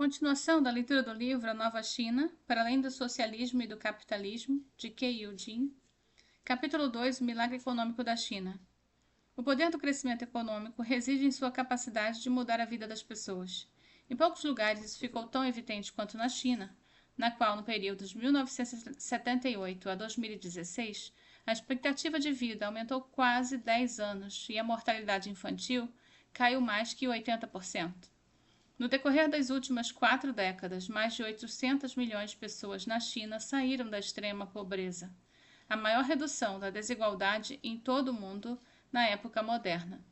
Continuação da leitura do livro A Nova China, para além do socialismo e do capitalismo, de Keiyu Jin. Capítulo 2, o milagre econômico da China. O poder do crescimento econômico reside em sua capacidade de mudar a vida das pessoas. Em poucos lugares isso ficou tão evidente quanto na China, na qual, no período de 1978 a 2016, a expectativa de vida aumentou quase 10 anos e a mortalidade infantil caiu mais que 80%. No decorrer das últimas 4 décadas, mais de 800 milhões de pessoas na China saíram da extrema pobreza, a maior redução da desigualdade em todo o mundo na época moderna.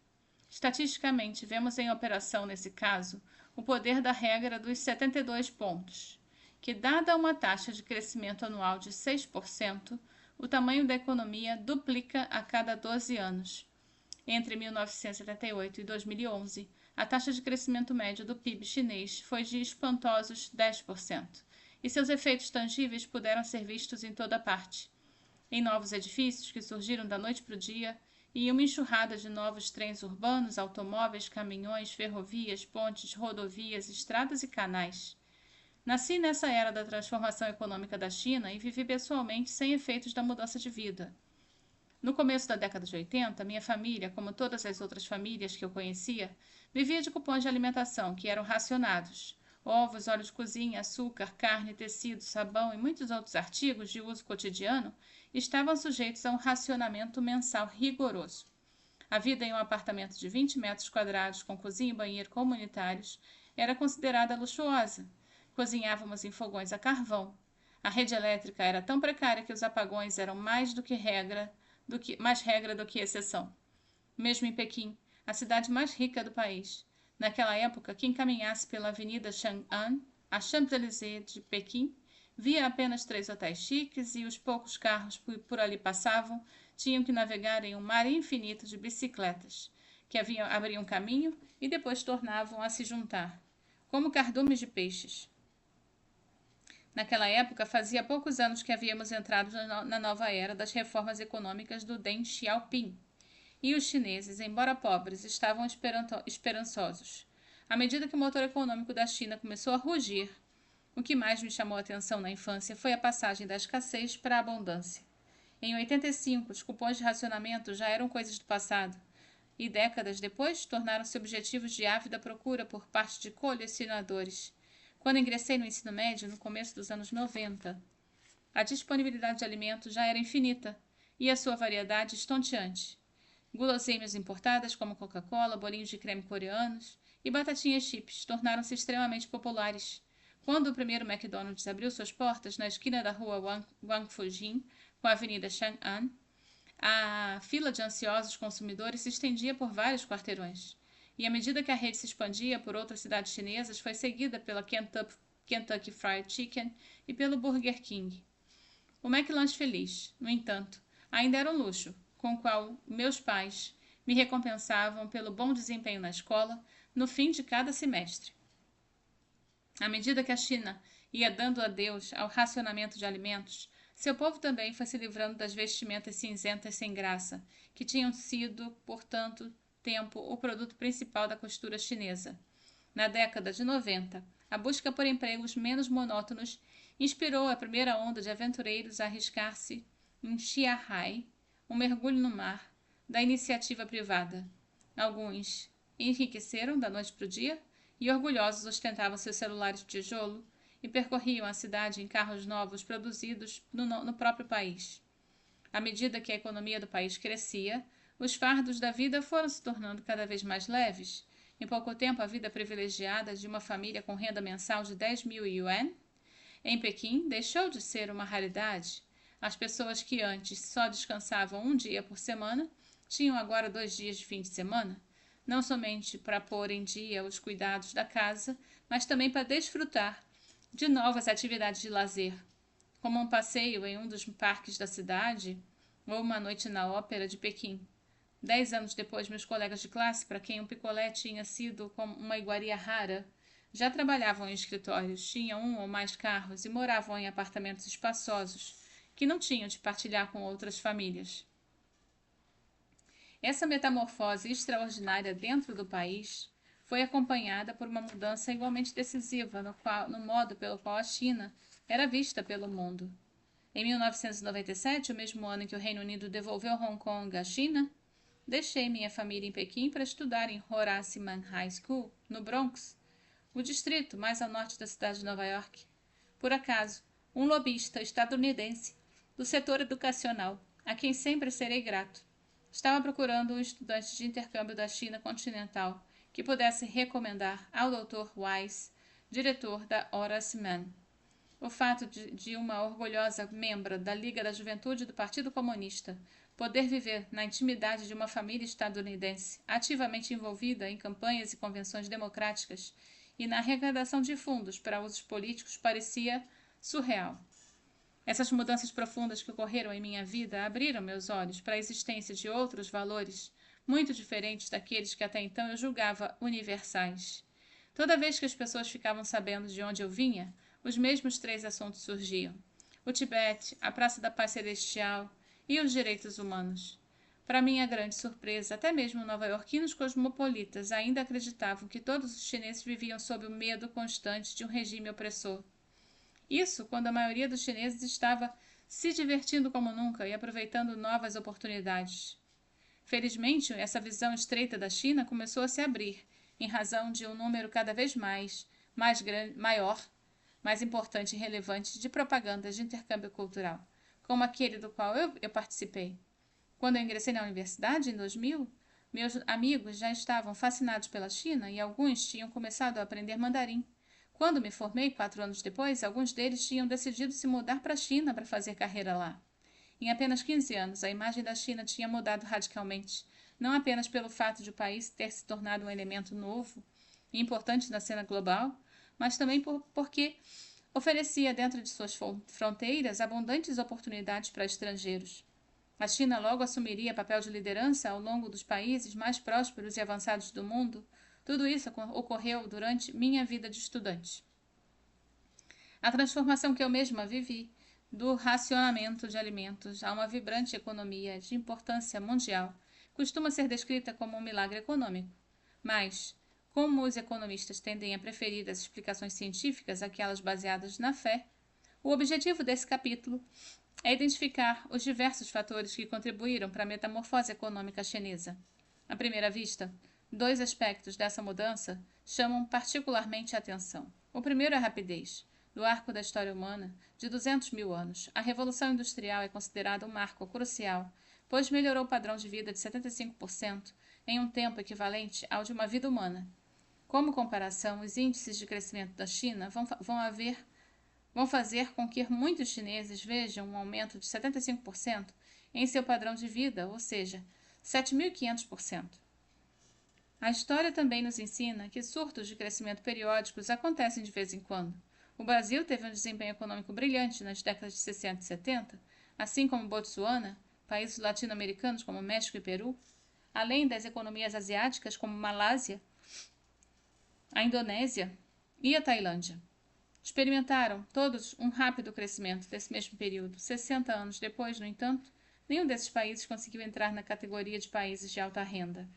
Estatisticamente, vemos em operação nesse caso o poder da regra dos 72 pontos, que, dada uma taxa de crescimento anual de 6%, o tamanho da economia duplica a cada 12 anos. Entre 1978 e 2011, a taxa de crescimento médio do PIB chinês foi de espantosos 10%, e seus efeitos tangíveis puderam ser vistos em toda parte. Em novos edifícios que surgiram da noite para o dia, e uma enxurrada de novos trens urbanos, automóveis, caminhões, ferrovias, pontes, rodovias, estradas e canais. Nasci nessa era da transformação econômica da China e vivi pessoalmente sem efeitos da mudança de vida. No começo da década de 80, minha família, como todas as outras famílias que eu conhecia, vivia de cupons de alimentação que eram racionados. Ovos, óleo de cozinha, açúcar, carne, tecido, sabão e muitos outros artigos de uso cotidiano estavam sujeitos a um racionamento mensal rigoroso. A vida em um apartamento de 20 metros quadrados com cozinha e banheiro comunitários era considerada luxuosa. Cozinhávamos em fogões a carvão. A rede elétrica era tão precária que os apagões eram mais regra do que exceção. Mesmo em Pequim, a cidade mais rica do país, naquela época, quem caminhasse pela Avenida Chang'an, a Champs-Élysées de Pequim, via apenas 3 hotéis chiques e os poucos carros que por ali passavam tinham que navegar em um mar infinito de bicicletas, que abriam caminho e depois tornavam a se juntar, como cardumes de peixes. Naquela época, fazia poucos anos que havíamos entrado na nova era das reformas econômicas do Deng Xiaoping, e os chineses, embora pobres, estavam esperançosos. À medida que o motor econômico da China começou a rugir, o que mais me chamou a atenção na infância foi a passagem da escassez para a abundância. Em 85, os cupons de racionamento já eram coisas do passado, e décadas depois tornaram-se objetivos de ávida procura por parte de colecionadores. Quando ingressei no ensino médio, no começo dos anos 90, a disponibilidade de alimentos já era infinita e a sua variedade estonteante. Guloseimas importadas como Coca-Cola, bolinhos de creme coreanos e batatinhas chips tornaram-se extremamente populares. Quando o primeiro McDonald's abriu suas portas na esquina da rua Wangfujing com a Avenida Chang'an, a fila de ansiosos consumidores se estendia por vários quarteirões. E à medida que a rede se expandia por outras cidades chinesas, foi seguida pela Kentucky Fried Chicken e pelo Burger King. O McLanche Feliz, no entanto, ainda era um luxo, com o qual meus pais me recompensavam pelo bom desempenho na escola no fim de cada semestre. À medida que a China ia dando adeus ao racionamento de alimentos, seu povo também foi se livrando das vestimentas cinzentas sem graça, que tinham sido, por tanto tempo, o produto principal da costura chinesa. Na década de 90, a busca por empregos menos monótonos inspirou a primeira onda de aventureiros a arriscar-se em Xiahai, um mergulho no mar, da iniciativa privada. Alguns enriqueceram da noite para o dia e orgulhosos ostentavam seus celulares de tijolo e percorriam a cidade em carros novos produzidos no próprio país. À medida que a economia do país crescia, os fardos da vida foram se tornando cada vez mais leves. Em pouco tempo, a vida privilegiada de uma família com renda mensal de 10.000 yuan em Pequim deixou de ser uma raridade. As pessoas que antes só descansavam um dia por semana tinham agora 2 dias de fim de semana, não somente para pôr em dia os cuidados da casa, mas também para desfrutar de novas atividades de lazer, como um passeio em um dos parques da cidade ou uma noite na ópera de Pequim. 10 anos depois, meus colegas de classe, para quem um picolé tinha sido como uma iguaria rara, já trabalhavam em escritórios, tinham 1 ou mais carros e moravam em apartamentos espaçosos, que não tinham de partilhar com outras famílias. Essa metamorfose extraordinária dentro do país foi acompanhada por uma mudança igualmente decisiva no modo pelo qual a China era vista pelo mundo. Em 1997, o mesmo ano em que o Reino Unido devolveu Hong Kong à China, deixei minha família em Pequim para estudar em Horace Mann High School, no Bronx, o distrito mais ao norte da cidade de Nova York. Por acaso, um lobista estadunidense do setor educacional, a quem sempre serei grato, estava procurando um estudante de intercâmbio da China continental que pudesse recomendar ao Dr. Wise, diretor da Horace Mann. O fato de uma orgulhosa membra da Liga da Juventude do Partido Comunista poder viver na intimidade de uma família estadunidense ativamente envolvida em campanhas e convenções democráticas e na arrecadação de fundos para usos políticos parecia surreal. Essas mudanças profundas que ocorreram em minha vida abriram meus olhos para a existência de outros valores muito diferentes daqueles que até então eu julgava universais. Toda vez que as pessoas ficavam sabendo de onde eu vinha, os mesmos 3 assuntos surgiam: o Tibete, a Praça da Paz Celestial e os direitos humanos. Para minha grande surpresa, até mesmo nova-iorquinos cosmopolitas ainda acreditavam que todos os chineses viviam sob o medo constante de um regime opressor. Isso quando a maioria dos chineses estava se divertindo como nunca e aproveitando novas oportunidades. Felizmente, essa visão estreita da China começou a se abrir, em razão de um número cada vez maior, mais importante e relevante de propagandas de intercâmbio cultural, como aquele do qual eu participei. Quando eu ingressei na universidade, em 2000, meus amigos já estavam fascinados pela China e alguns tinham começado a aprender mandarim. Quando me formei, 4 anos depois, alguns deles tinham decidido se mudar para a China para fazer carreira lá. Em apenas 15 anos, a imagem da China tinha mudado radicalmente, não apenas pelo fato de o país ter se tornado um elemento novo e importante na cena global, mas também porque oferecia dentro de suas fronteiras abundantes oportunidades para estrangeiros. A China logo assumiria papel de liderança ao longo dos países mais prósperos e avançados do mundo. Tudo isso ocorreu durante minha vida de estudante. A transformação que eu mesma vivi, do racionamento de alimentos a uma vibrante economia de importância mundial, costuma ser descrita como um milagre econômico. Mas, como os economistas tendem a preferir as explicações científicas àquelas baseadas na fé, o objetivo desse capítulo é identificar os diversos fatores que contribuíram para a metamorfose econômica chinesa. À primeira vista, 2 aspectos dessa mudança chamam particularmente a atenção. O primeiro é a rapidez. Do arco da história humana, de 200 mil anos, a Revolução Industrial é considerada um marco crucial, pois melhorou o padrão de vida de 75% em um tempo equivalente ao de uma vida humana. Como comparação, os índices de crescimento da China vão fazer com que muitos chineses vejam um aumento de 75% em seu padrão de vida, ou seja, 7.500%. A história também nos ensina que surtos de crescimento periódicos acontecem de vez em quando. O Brasil teve um desempenho econômico brilhante nas décadas de 60 e 70, assim como Botsuana, países latino-americanos como México e Peru, além das economias asiáticas como Malásia, a Indonésia e a Tailândia. Experimentaram todos um rápido crescimento desse mesmo período. 60 anos depois, no entanto, nenhum desses países conseguiu entrar na categoria de países de alta renda.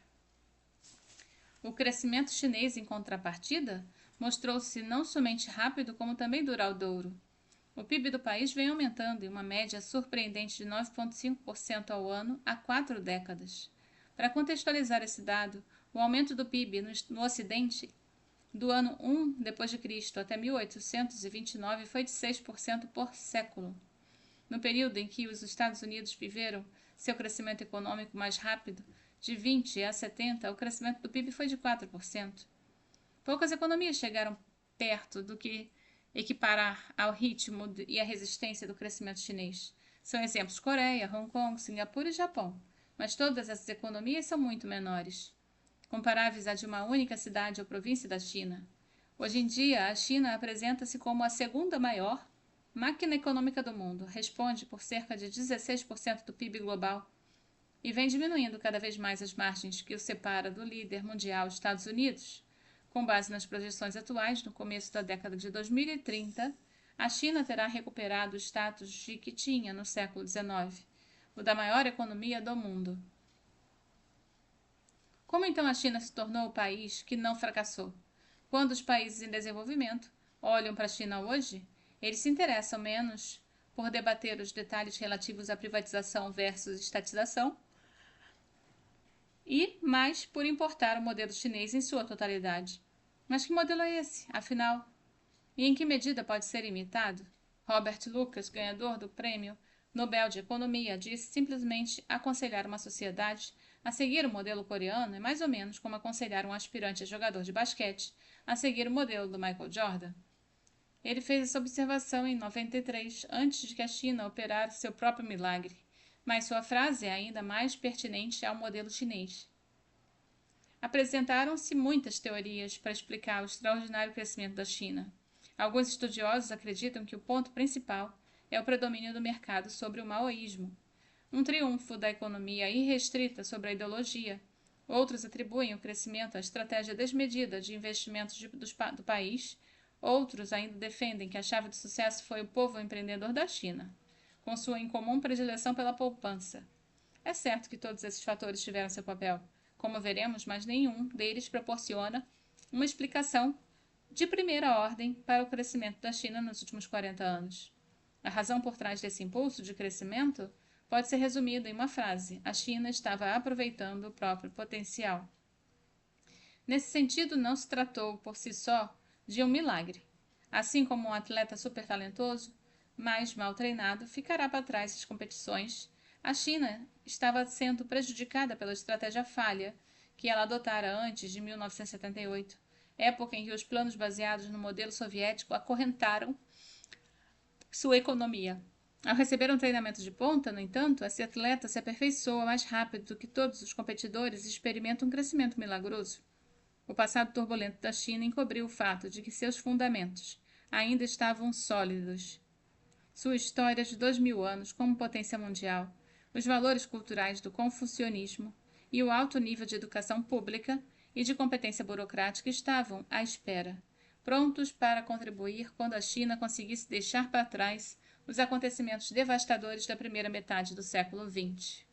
O crescimento chinês, em contrapartida, mostrou-se não somente rápido, como também duradouro. O PIB do país vem aumentando em uma média surpreendente de 9,5% ao ano há 4 décadas. Para contextualizar esse dado, o aumento do PIB no Ocidente do ano 1 d.C. até 1829 foi de 6% por século. No período em que os Estados Unidos viveram seu crescimento econômico mais rápido, de 20 a 70, o crescimento do PIB foi de 4%. Poucas economias chegaram perto do que equiparar ao ritmo e à resistência do crescimento chinês. São exemplos Coreia, Hong Kong, Singapura e Japão, mas todas essas economias são muito menores, comparáveis a de uma única cidade ou província da China. Hoje em dia, a China apresenta-se como a segunda maior máquina econômica do mundo, responde por cerca de 16% do PIB global e vem diminuindo cada vez mais as margens que o separa do líder mundial, Estados Unidos. Com base nas projeções atuais, no começo da década de 2030, a China terá recuperado o status de que tinha no século XIX, o da maior economia do mundo. Como então a China se tornou o país que não fracassou? Quando os países em desenvolvimento olham para a China hoje, eles se interessam menos por debater os detalhes relativos à privatização versus estatização e mais por importar o modelo chinês em sua totalidade. Mas que modelo é esse, afinal? E em que medida pode ser imitado? Robert Lucas, ganhador do Prêmio Nobel de Economia, disse simplesmente aconselhar uma sociedade a seguir o modelo coreano é mais ou menos como aconselhar um aspirante a jogador de basquete a seguir o modelo do Michael Jordan. Ele fez essa observação em 93, antes de que a China operasse seu próprio milagre, mas sua frase é ainda mais pertinente ao modelo chinês. Apresentaram-se muitas teorias para explicar o extraordinário crescimento da China. Alguns estudiosos acreditam que o ponto principal é o predomínio do mercado sobre o maoísmo, um triunfo da economia irrestrita sobre a ideologia. Outros atribuem o crescimento à estratégia desmedida de investimentos do país. Outros ainda defendem que a chave do sucesso foi o povo empreendedor da China, com sua incomum predileção pela poupança. É certo que todos esses fatores tiveram seu papel, como veremos, mas nenhum deles proporciona uma explicação de primeira ordem para o crescimento da China nos últimos 40 anos. A razão por trás desse impulso de crescimento pode ser resumida em uma frase: a China estava aproveitando o próprio potencial. Nesse sentido, não se tratou por si só de um milagre. Assim como um atleta super talentoso, mas mal treinado, ficará para trás das competições, a China estava sendo prejudicada pela estratégia falha que ela adotara antes de 1978, época em que os planos baseados no modelo soviético acorrentaram sua economia. Ao receber um treinamento de ponta, no entanto, esse atleta se aperfeiçoa mais rápido do que todos os competidores e experimenta um crescimento milagroso. O passado turbulento da China encobriu o fato de que seus fundamentos ainda estavam sólidos. Sua história de 2000 anos como potência mundial, os valores culturais do confucionismo e o alto nível de educação pública e de competência burocrática estavam à espera, prontos para contribuir quando a China conseguisse deixar para trás os acontecimentos devastadores da primeira metade do século XX.